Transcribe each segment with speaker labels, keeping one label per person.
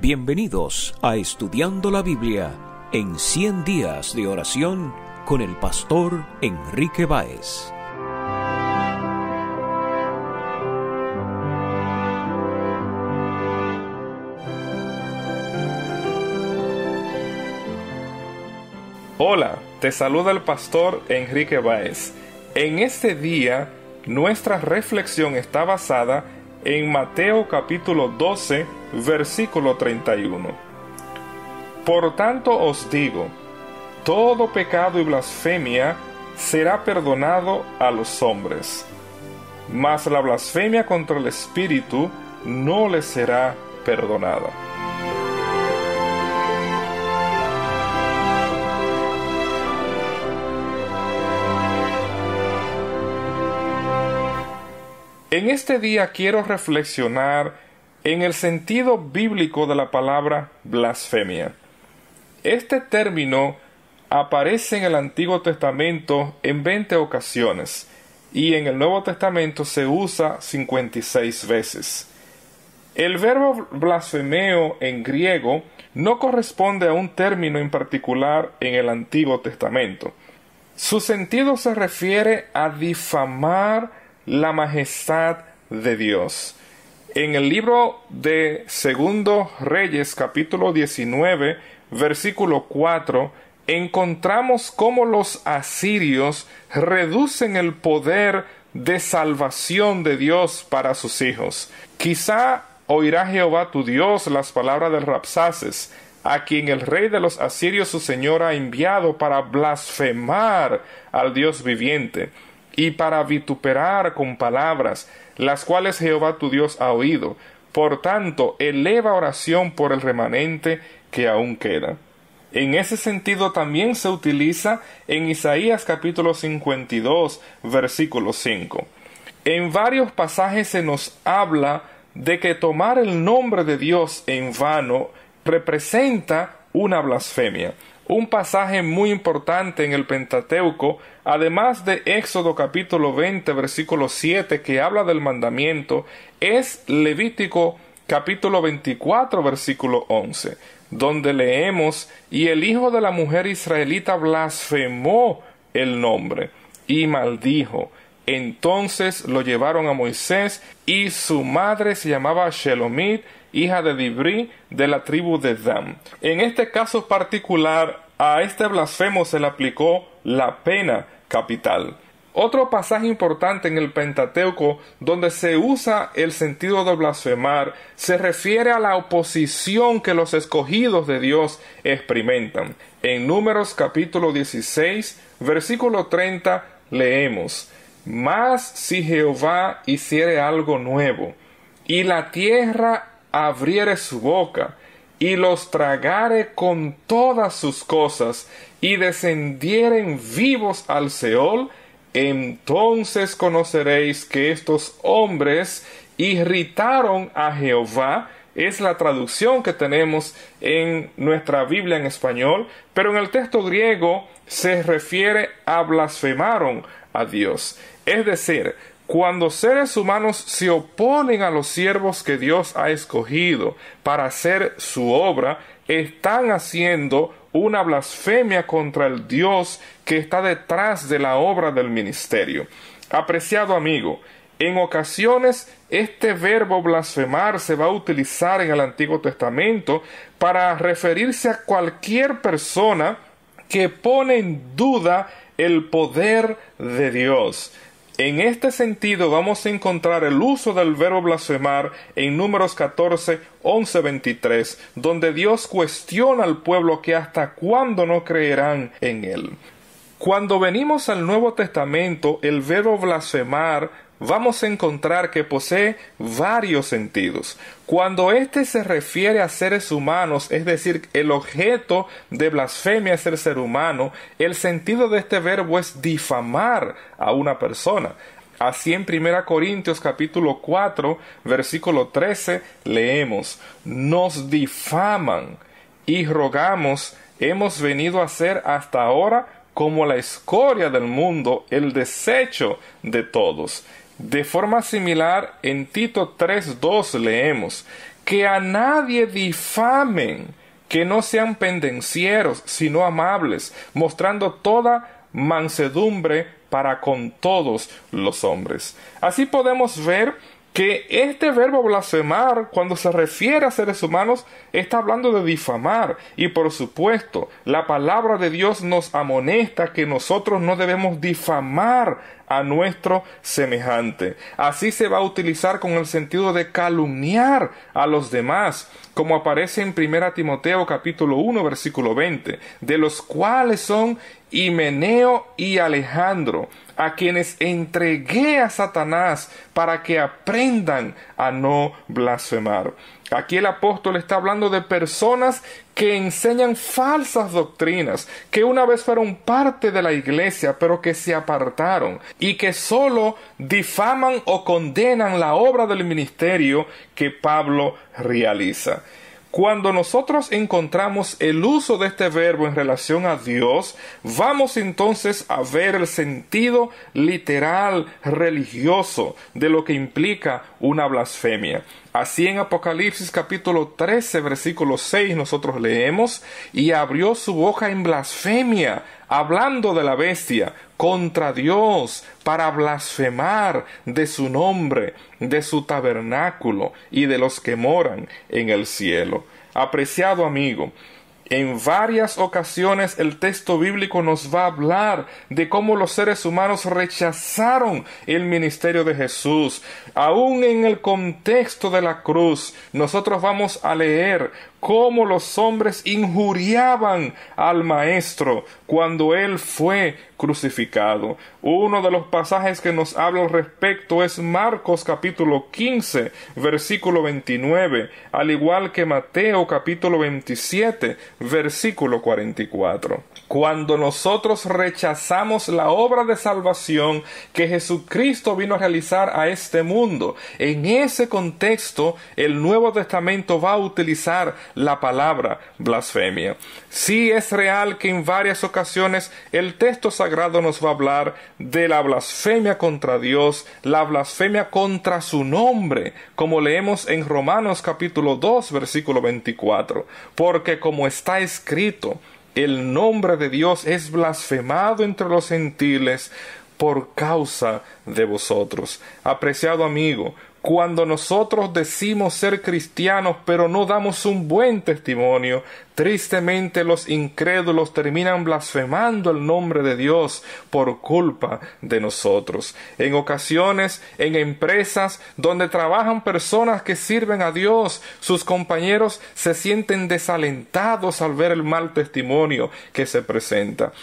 Speaker 1: Bienvenidos a Estudiando la Biblia en 100 días de oración con el pastor Enrique Báez.
Speaker 2: Hola, te saluda el pastor Enrique Báez. En este día, nuestra reflexión está basada en Mateo capítulo 12, versículo 31. Por tanto os digo, todo pecado y blasfemia será perdonado a los hombres, mas la blasfemia contra el Espíritu no les será perdonada. En este día quiero reflexionar en el sentido bíblico de la palabra blasfemia. Este término aparece en el Antiguo Testamento en 20 ocasiones y en el Nuevo Testamento se usa 56 veces. El verbo blasfemeo en griego no corresponde a un término en particular en el Antiguo Testamento. Su sentido se refiere a difamar la majestad de Dios. En el libro de Segundo Reyes, capítulo 19, versículo 4, encontramos cómo los asirios reducen el poder de salvación de Dios para sus hijos. Quizá oirá Jehová tu Dios las palabras del Rabsaces, a quien el rey de los asirios su señor ha enviado para blasfemar al Dios viviente y para vituperar con palabras, las cuales Jehová tu Dios ha oído. Por tanto, eleva oración por el remanente que aún queda. En ese sentido también se utiliza en Isaías capítulo 52, versículo 5. En varios pasajes se nos habla de que tomar el nombre de Dios en vano representa una blasfemia. Un pasaje muy importante en el Pentateuco, además de Éxodo capítulo 20, versículo 7, que habla del mandamiento, es Levítico capítulo 24, versículo 11, donde leemos: y el hijo de la mujer israelita blasfemó el nombre y maldijo. Entonces lo llevaron a Moisés, y su madre se llamaba Shelomit, hija de Dibri, de la tribu de Dan. En este caso particular, a este blasfemo se le aplicó la pena capital. Otro pasaje importante en el Pentateuco donde se usa el sentido de blasfemar se refiere a la oposición que los escogidos de Dios experimentan. En Números capítulo 16, versículo 30, leemos: mas si Jehová hiciere algo nuevo, y la tierra abriere su boca, y los tragare con todas sus cosas, y descendieren vivos al Seol, entonces conoceréis que estos hombres irritaron a Jehová. Es la traducción que tenemos en nuestra Biblia en español, pero en el texto griego se refiere a blasfemaron a Dios. Es decir, cuando seres humanos se oponen a los siervos que Dios ha escogido para hacer su obra, están haciendo una blasfemia contra el Dios que está detrás de la obra del ministerio. Apreciado amigo, en ocasiones este verbo blasfemar se va a utilizar en el Antiguo Testamento para referirse a cualquier persona que pone en duda el poder de Dios. En este sentido vamos a encontrar el uso del verbo blasfemar en Números 14, 11, 23, donde Dios cuestiona al pueblo que hasta cuándo no creerán en él. Cuando venimos al Nuevo Testamento, el verbo blasfemar vamos a encontrar que posee varios sentidos. Cuando éste se refiere a seres humanos, es decir, el objeto de blasfemia es el ser humano, el sentido de este verbo es difamar a una persona. Así en 1 Corintios capítulo 4, versículo 13, leemos: nos difaman y rogamos, hemos venido a ser hasta ahora como la escoria del mundo, el desecho de todos. De forma similar, en Tito 3:2 leemos: que a nadie difamen, que no sean pendencieros, sino amables, mostrando toda mansedumbre para con todos los hombres. Así podemos ver que este verbo blasfemar, cuando se refiere a seres humanos, está hablando de difamar. Y por supuesto, la palabra de Dios nos amonesta que nosotros no debemos difamar a nuestro semejante. Así se va a utilizar con el sentido de calumniar a los demás, como aparece en 1 Timoteo capítulo 1 versículo 20, de los cuales son Himeneo y Alejandro, a quienes entregué a Satanás para que aprendan a no blasfemar. Aquí el apóstol está hablando de personas que enseñan falsas doctrinas, que una vez fueron parte de la iglesia, pero que se apartaron y que solo difaman o condenan la obra del ministerio que Pablo realiza. Cuando nosotros encontramos el uso de este verbo en relación a Dios, vamos entonces a ver el sentido literal, religioso, de lo que implica una blasfemia. Así en Apocalipsis capítulo 13, versículo 6, nosotros leemos: y abrió su boca en blasfemia, hablando de la bestia, contra Dios, para blasfemar de su nombre, de su tabernáculo y de los que moran en el cielo. Apreciado amigo, en varias ocasiones el texto bíblico nos va a hablar de cómo los seres humanos rechazaron el ministerio de Jesús. Aún en el contexto de la cruz, nosotros vamos a leer cómo los hombres injuriaban al Maestro cuando Él fue crucificado. Uno de los pasajes que nos habla al respecto es Marcos capítulo 15, versículo 29, al igual que Mateo capítulo 27, versículo 44. Cuando nosotros rechazamos la obra de salvación que Jesucristo vino a realizar a este mundo, en ese contexto el Nuevo Testamento va a utilizar la palabra blasfemia. Sí es real que en varias ocasiones el texto sagrado nos va a hablar de la blasfemia contra Dios, la blasfemia contra su nombre, como leemos en Romanos capítulo 2, versículo 24, porque como está escrito, el nombre de Dios es blasfemado entre los gentiles por causa de vosotros. Apreciado amigo, cuando nosotros decimos ser cristianos pero no damos un buen testimonio, tristemente los incrédulos terminan blasfemando el nombre de Dios por culpa de nosotros. En ocasiones, en empresas donde trabajan personas que sirven a Dios, sus compañeros se sienten desalentados al ver el mal testimonio que se presenta.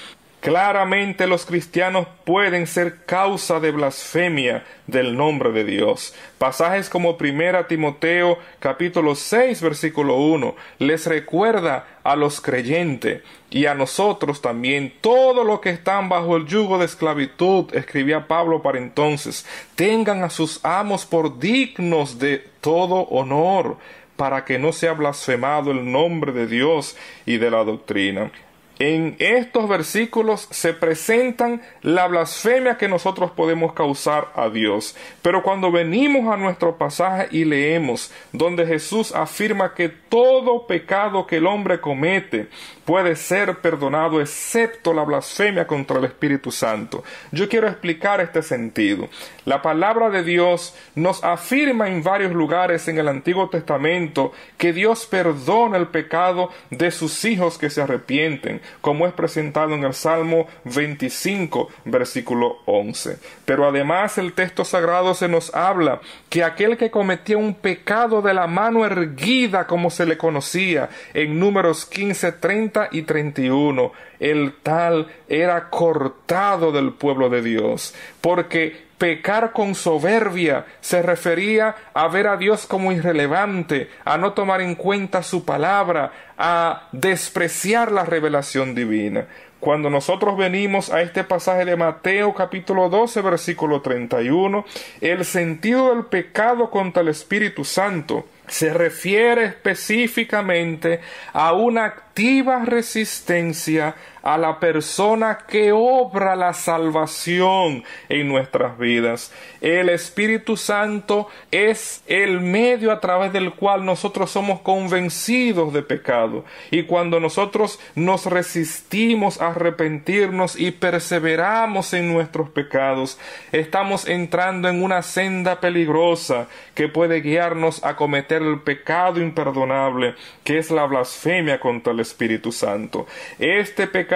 Speaker 2: Claramente los cristianos pueden ser causa de blasfemia del nombre de Dios. Pasajes como 1 Timoteo capítulo 6 versículo 1 les recuerda a los creyentes y a nosotros también todo lo que están bajo el yugo de esclavitud, escribía Pablo para entonces, tengan a sus amos por dignos de todo honor, para que no sea blasfemado el nombre de Dios y de la doctrina. En estos versículos se presentan la blasfemia que nosotros podemos causar a Dios. Pero cuando venimos a nuestro pasaje y leemos donde Jesús afirma que todo pecado que el hombre comete puede ser perdonado excepto la blasfemia contra el Espíritu Santo, yo quiero explicar este sentido. La palabra de Dios nos afirma en varios lugares en el Antiguo Testamento que Dios perdona el pecado de sus hijos que se arrepienten, como es presentado en el Salmo 25, versículo 11. Pero además el texto sagrado se nos habla que aquel que cometía un pecado de la mano erguida, como se le conocía en Números 15, 30 y 31, el tal era cortado del pueblo de Dios, porque pecar con soberbia se refería a ver a Dios como irrelevante, a no tomar en cuenta su palabra, a despreciar la revelación divina. Cuando nosotros venimos a este pasaje de Mateo capítulo 12 versículo 31, el sentido del pecado contra el Espíritu Santo se refiere específicamente a una activa resistencia a la persona que obra la salvación en nuestras vidas. El Espíritu Santo es el medio a través del cual nosotros somos convencidos de pecado, y cuando nosotros nos resistimos a arrepentirnos y perseveramos en nuestros pecados, estamos entrando en una senda peligrosa que puede guiarnos a cometer el pecado imperdonable, que es la blasfemia contra el Espíritu Santo. Este pecado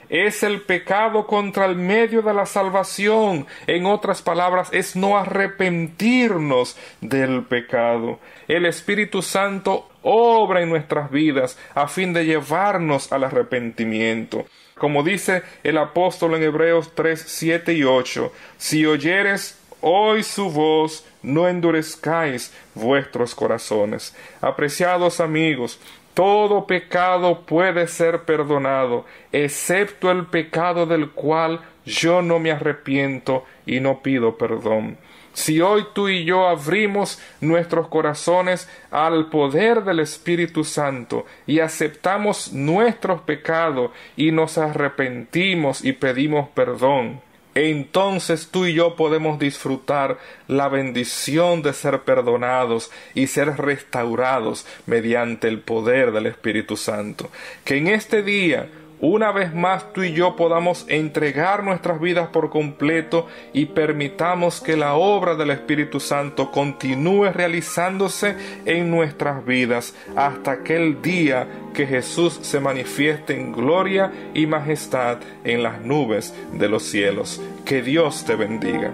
Speaker 2: es el pecado contra el medio de la salvación. En otras palabras, es no arrepentirnos del pecado. El Espíritu Santo obra en nuestras vidas a fin de llevarnos al arrepentimiento. Como dice el apóstol en Hebreos 3, 7 y 8, si oyeres hoy su voz, no endurezcáis vuestros corazones. Apreciados amigos, todo pecado puede ser perdonado, excepto el pecado del cual yo no me arrepiento y no pido perdón. Si hoy tú y yo abrimos nuestros corazones al poder del Espíritu Santo y aceptamos nuestros pecados y nos arrepentimos y pedimos perdón, entonces tú y yo podemos disfrutar la bendición de ser perdonados y ser restaurados mediante el poder del Espíritu Santo. Que en este día, una vez más, tú y yo podamos entregar nuestras vidas por completo y permitamos que la obra del Espíritu Santo continúe realizándose en nuestras vidas hasta aquel día que Jesús se manifieste en gloria y majestad en las nubes de los cielos. Que Dios te bendiga.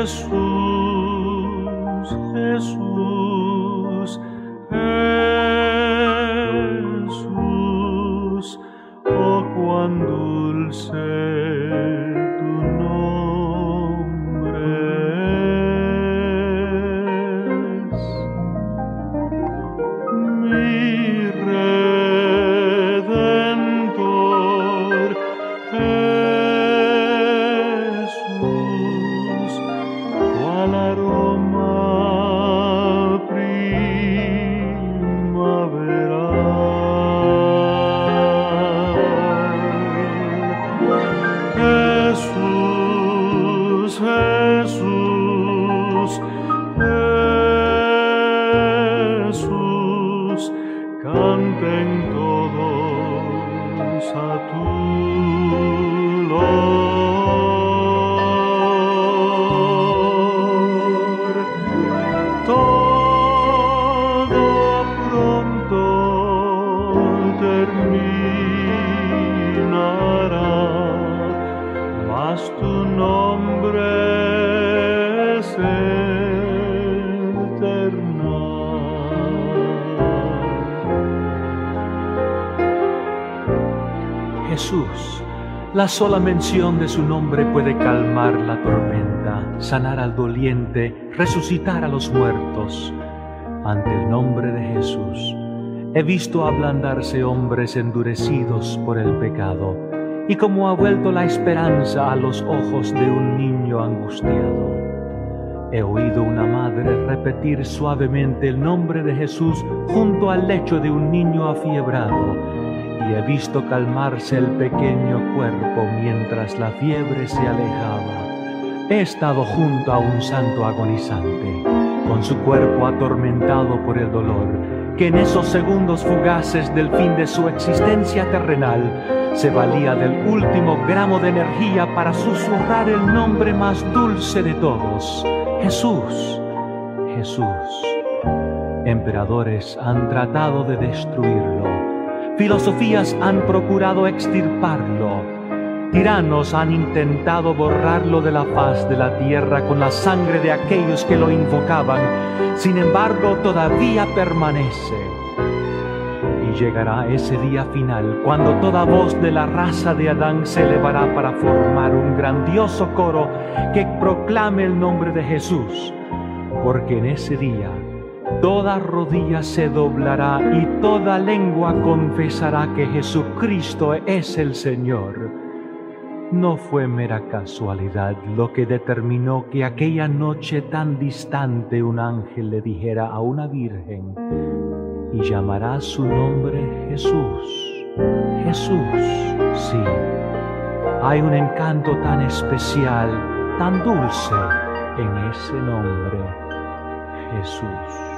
Speaker 3: Jesús, Jesús, Jesús, oh cuán dulce tu nombre es, mi Redentor Jesús, cuál aroma Jesús, Jesús, Jesús, canten todos a tu loor. Todo pronto terminará, mas tu nombre es eterno.
Speaker 4: Jesús, la sola mención de su nombre puede calmar la tormenta, sanar al doliente, resucitar a los muertos. Ante el nombre de Jesús, he visto ablandarse hombres endurecidos por el pecado, y como ha vuelto la esperanza a los ojos de un niño angustiado. He oído una madre repetir suavemente el nombre de Jesús junto al lecho de un niño afiebrado, y he visto calmarse el pequeño cuerpo mientras la fiebre se alejaba. He estado junto a un santo agonizante, con su cuerpo atormentado por el dolor, que en esos segundos fugaces del fin de su existencia terrenal se valía del último gramo de energía para susurrar el nombre más dulce de todos: Jesús, Jesús. Emperadores han tratado de destruirlo, filosofías han procurado extirparlo, tiranos han intentado borrarlo de la faz de la tierra con la sangre de aquellos que lo invocaban. Sin embargo, todavía permanece. Y llegará ese día final, cuando toda voz de la raza de Adán se elevará para formar un grandioso coro que proclame el nombre de Jesús, porque en ese día toda rodilla se doblará y toda lengua confesará que Jesucristo es el Señor, No fue mera casualidad lo que determinó que aquella noche tan distante un ángel le dijera a una virgen, y llamará su nombre Jesús. Jesús, sí. Hay un encanto tan especial, tan dulce en ese nombre, Jesús.